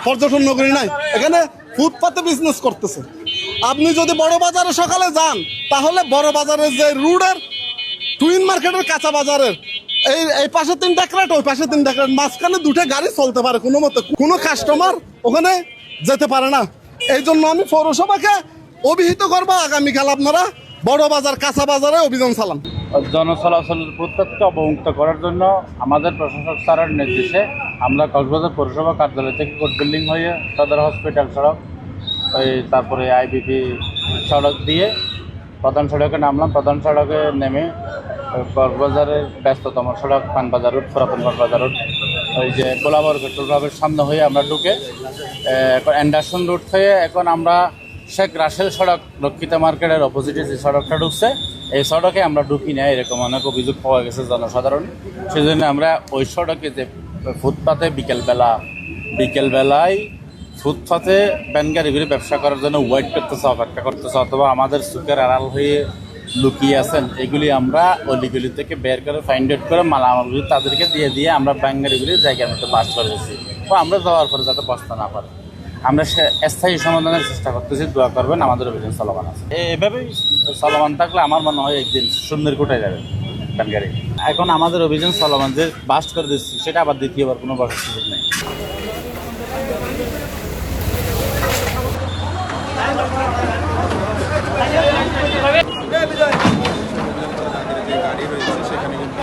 পর্যটন নগরী নাই, এখানে ফুটপাতে বিজনেস করতেছে। আপনি যদি বড় বাজারে সকালে যান তাহলে বড় বাজারের যে রোডের টুইন মার্কেটের কাঁচা বাজারের এই পাশে 3টা ক্রেট, ওই পাশে 3টা ক্রেট, মাঝখানে 2টা গাড়ি চলতে পারে কোনো মতে, কোনো কাস্টমার ওখানে যেতে পারে না। এই জন্য আমি পৌরসভাকে অভিহিত করবো, আগামীকাল আপনারা বড় বাজার কাঁচা বাজারে অভিযান চালান। জনচলাচলের প্রত্যেককে অবমুক্ত করার জন্য আমাদের প্রশাসক স্যারের নির্দেশে আমরা কক্সবাজার পৌরসভা কার্যালয় থেকে কোর্ট বিল্ডিং হয়ে সদর হসপিটাল সড়ক, তারপরে আইবিপি সড়ক দিয়ে প্রধান সড়কে নামলাম। প্রধান সড়কে নেমে কক্সবাজারের ব্যস্ততম সড়ক পানবাজার রোড, পুরাতন কক্সবাজার রোড, ওই যে গোলাবর পেট্রোল পাম্পের সামনে হয়ে আমরা ঢুকে এখন অ্যান্ডারসন রোড হয়ে এখন আমরা শেখ রাসেল সড়ক, রক্ষিতা মার্কেটের অপোজিটে যে সড়কটা ঢুকছে এই সড়কে আমরা ঢুকি না, এরকম অনেক অভিযোগ পাওয়া গেছে জনসাধারণ। সেই জন্য আমরা ওই সড়কে যে ফুটপাতে বিকেলবেলায় ফুটপাতে ব্যানগাড়িগুলি ব্যবসা করার জন্য ওয়েট করতেছে, অপেক্ষা করতেছে, অথবা আমাদের চোখের আড়াল হয়ে লুকিয়ে আছেন, এগুলি আমরা অলিগুলি থেকে বের করে ফাইন্ড আউট করে মালামালগুলি তাদেরকে দিয়ে আমরা ব্যানগাড়িগুলির জায়গার মধ্যে বাস করে দিচ্ছি। তো আমরা যাওয়ার পরে যাতে বসতে না পারে আমরা স্থায়ী সমাধানের চেষ্টা করতেছি। দোয়া করবেন, আমাদের অভিযান চলমান আছে। এভাবেই চলমান থাকলে আমার মনে হয় একদিন সুন্দর কোটায় যাবে ব্যানগাড়ি। এখন আমাদের অভিযান চলমান, যে বাস্ট করে দিচ্ছি সেটা আবার দ্বিতীয়বার কোনো বসার সুযোগ নেই। গাড়ি রয়েছে সেখানে কিন্তু